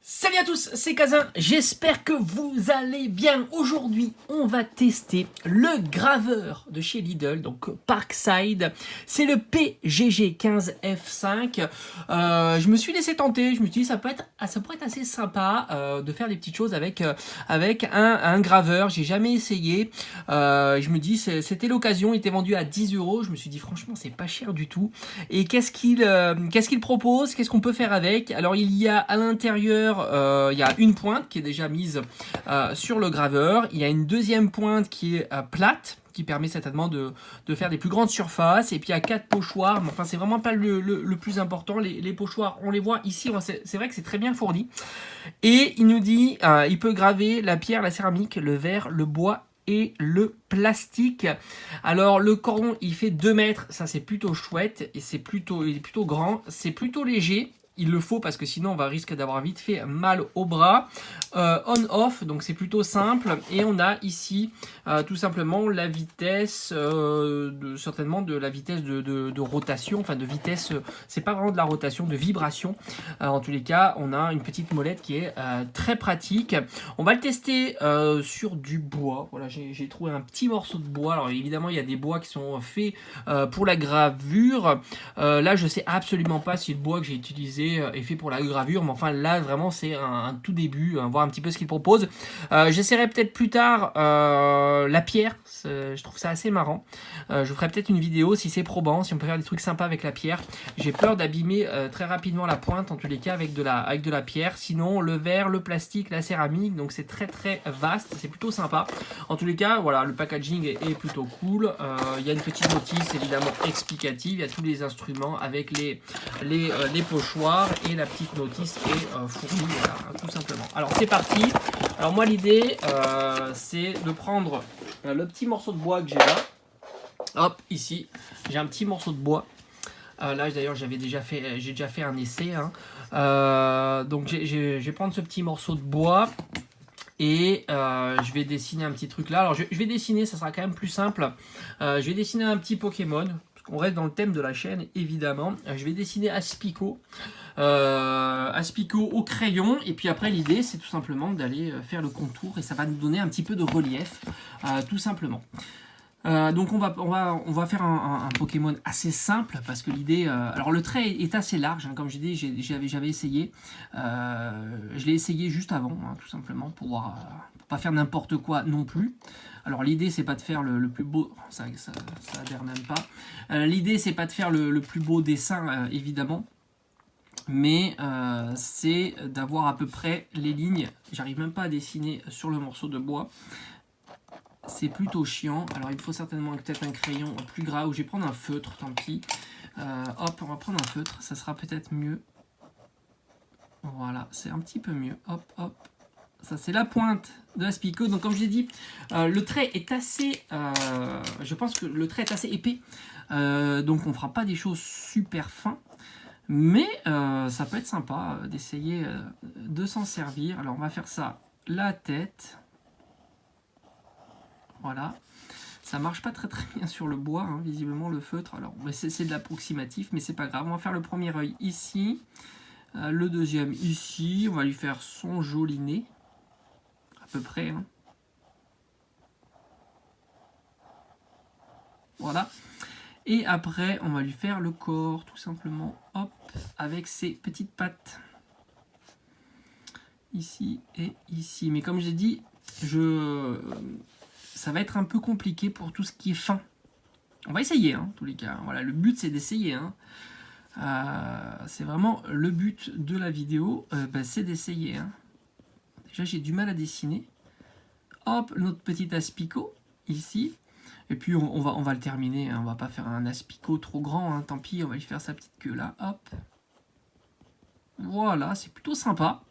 Salut à tous, c'est Kazin, j'espère que vous allez bien. Aujourd'hui, on va tester le graveur de chez Lidl, donc Parkside. C'est le PGG15F5. Je me suis laissé tenter, je me suis dit ça pourrait être assez sympa de faire des petites choses avec un graveur. J'ai jamais essayé. Je me dis c'était l'occasion, il était vendu à 10 €. Je me suis dit franchement c'est pas cher du tout. Et qu'est-ce qu'il propose, qu'est-ce qu'on peut faire avec? Alors il y a à l'intérieur il y a une pointe qui est déjà mise sur le graveur. Il y a une deuxième pointe qui est plate, qui permet certainement de faire des plus grandes surfaces. Et puis il y a 4 pochoirs, mais enfin c'est vraiment pas le plus important. Les pochoirs, on les voit ici, c'est vrai que c'est très bien fourni. Et il nous dit, il peut graver la pierre, la céramique, le verre, le bois et le plastique. Alors le cordon il fait 2 mètres, ça c'est plutôt chouette, et il est plutôt grand, c'est plutôt léger. Il le faut parce que sinon on va risquer d'avoir vite fait mal au bras. On-off, donc c'est plutôt simple. Et on a ici tout simplement la vitesse, certainement de la vitesse de rotation, enfin de vitesse, c'est pas vraiment de la rotation, de vibration. En tous les cas, on a une petite molette qui est très pratique. On va le tester sur du bois. Voilà, j'ai trouvé un petit morceau de bois. Alors évidemment, il y a des bois qui sont faits pour la gravure. Là, je sais absolument pas si le bois que j'ai utilisé est fait pour la gravure, mais enfin là vraiment c'est un tout début, voir un petit peu ce qu'il propose. J'essaierai peut-être plus tard la pierre, je trouve ça assez marrant. Je ferai peut-être une vidéo si c'est probant, si on peut faire des trucs sympas avec la pierre. J'ai peur d'abîmer très rapidement la pointe en tous les cas avec de la pierre. Sinon le verre, le plastique, la céramique, donc c'est très vaste, c'est plutôt sympa. En tous les cas, voilà, le packaging est plutôt cool. Il y a une petite notice évidemment explicative, il y a tous les instruments avec les pochoirs et la petite notice est fournie, voilà, tout simplement. Alors c'est parti. Alors moi l'idée c'est de prendre le petit morceau de bois que j'ai là. Hop, ici j'ai un petit morceau de bois. Là d'ailleurs j'ai déjà fait un essai. Donc je vais prendre ce petit morceau de bois. Et je vais dessiner un petit truc là. Alors je vais dessiner, ça sera quand même plus simple. Je vais dessiner un petit Pokémon. On reste dans le thème de la chaîne évidemment. Je vais dessiner Aspico au crayon, et puis après l'idée c'est tout simplement d'aller faire le contour et ça va nous donner un petit peu de relief tout simplement. Donc on va faire un Pokémon assez simple parce que l'idée, alors le trait est assez large, comme j'ai dit, j'avais essayé, je l'ai essayé juste avant, tout simplement pour pas faire n'importe quoi non plus. Alors l'idée c'est pas de faire le plus beau, ça adhère même pas. L'idée c'est pas de faire le plus beau dessin évidemment, mais c'est d'avoir à peu près les lignes. J'arrive même pas à dessiner sur le morceau de bois. C'est plutôt chiant. Alors il me faut certainement peut-être un crayon plus gras, ou je vais prendre un feutre, tant pis. Hop, on va prendre un feutre, ça sera peut-être mieux. Voilà, c'est un petit peu mieux. Hop, hop. Ça c'est la pointe de Aspico. Donc comme je l'ai dit, le trait est assez... je pense que le trait est assez épais. Donc on ne fera pas des choses super fins. Mais ça peut être sympa d'essayer de s'en servir. Alors on va faire ça, la tête. Voilà, ça marche pas très bien sur le bois, visiblement le feutre. Alors c'est de l'approximatif, mais c'est pas grave. On va faire le premier œil ici, le deuxième ici. On va lui faire son joli nez, à peu près. Voilà. Et après, on va lui faire le corps, tout simplement. Hop, avec ses petites pattes. Ici et ici. Mais comme je l'ai dit, ça va être un peu compliqué pour tout ce qui est fin. On va essayer, en tous les cas. Voilà, le but, c'est d'essayer. C'est vraiment le but de la vidéo, c'est d'essayer. Déjà, j'ai du mal à dessiner. Hop, notre petit Aspico, ici. Et puis, on va le terminer. On va pas faire un Aspico trop grand. Tant pis, on va lui faire sa petite queue là. Hop. Voilà, c'est plutôt sympa.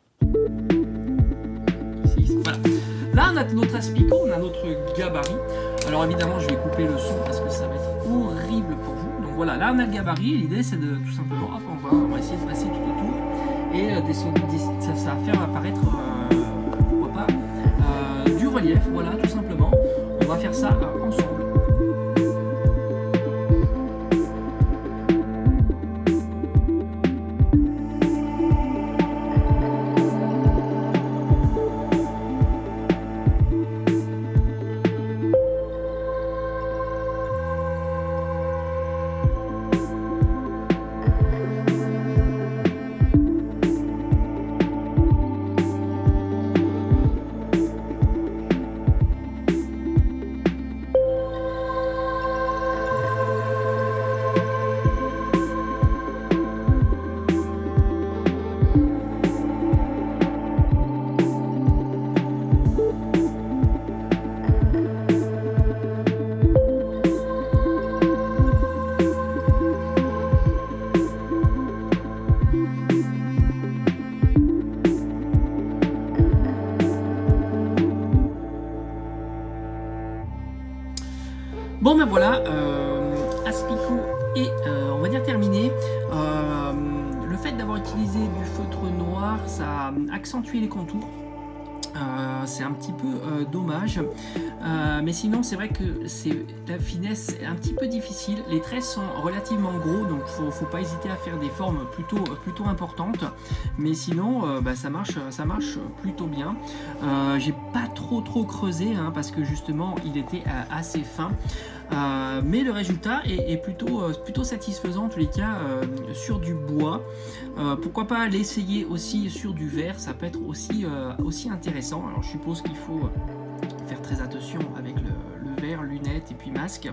Ici, voilà. Là, on a notre Aspico, on a notre gabarit. Alors évidemment, je vais couper le son parce que ça va être horrible pour vous. Donc voilà, là on a le gabarit. L'idée, c'est de tout simplement, hop, on va essayer de passer tout autour et ça va faire apparaître, pourquoi pas, du relief. Voilà, tout simplement. On va faire ça ensemble. Bon ben voilà, Aspico est on va dire terminé. Le fait d'avoir utilisé du feutre noir, ça a accentué les contours. C'est un petit peu dommage, mais sinon c'est vrai que la finesse est un petit peu difficile. Les traits sont relativement gros, donc faut pas hésiter à faire des formes plutôt importantes, mais sinon ça marche plutôt bien. J'ai pas trop creusé parce que justement il était assez fin. Mais le résultat est plutôt satisfaisant en tous les cas sur du bois. Pourquoi pas l'essayer aussi sur du verre, ça peut être aussi intéressant. Alors je suppose qu'il faut faire très attention avec le verre, lunettes et puis masque.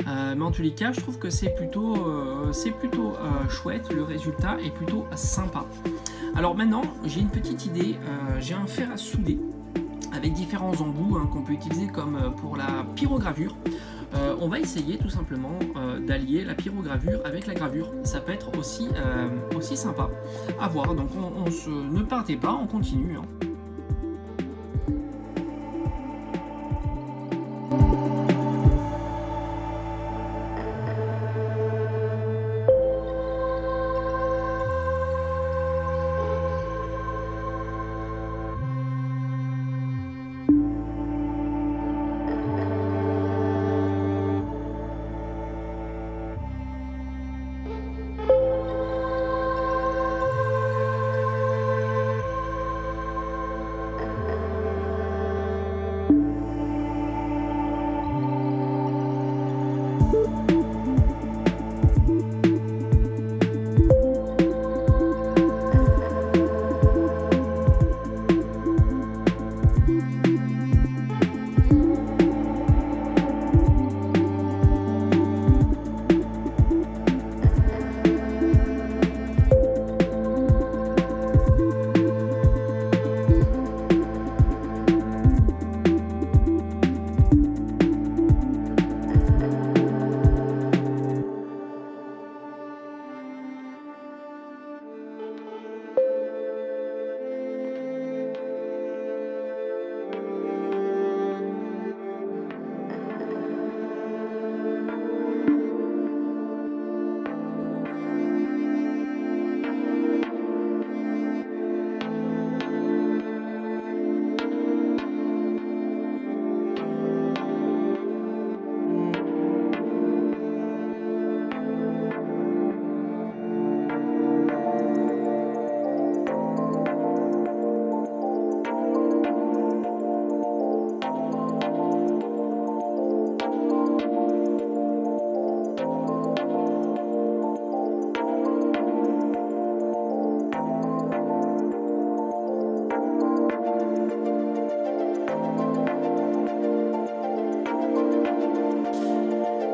Mais en tous les cas, je trouve que c'est plutôt chouette, le résultat est plutôt sympa. Alors maintenant, j'ai une petite idée, j'ai un fer à souder avec différents embouts qu'on peut utiliser comme pour la pyrogravure. On va essayer tout simplement d'allier la pyrogravure avec la gravure. Ça peut être aussi sympa à voir. Donc ne partez pas, on continue.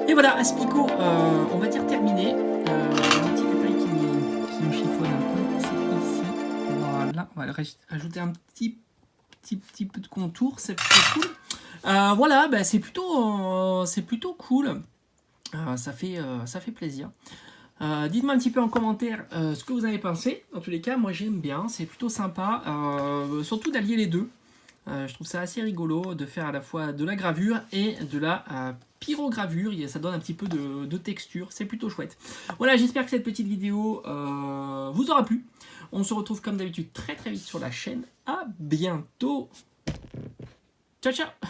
Et voilà, Aspico, on va dire terminé. Un petit détail qui me chiffonne un peu, c'est ici. Voilà, on va rajouter un petit peu de contour, c'est plutôt cool. Voilà, c'est plutôt cool. Ça fait plaisir. Dites-moi un petit peu en commentaire ce que vous avez pensé. En tous les cas, moi j'aime bien, c'est plutôt sympa, surtout d'allier les deux. Je trouve ça assez rigolo de faire à la fois de la gravure et de la pyrogravure. Ça donne un petit peu de texture, c'est plutôt chouette. Voilà, j'espère que cette petite vidéo vous aura plu. On se retrouve comme d'habitude très vite sur la chaîne. À bientôt. Ciao ciao.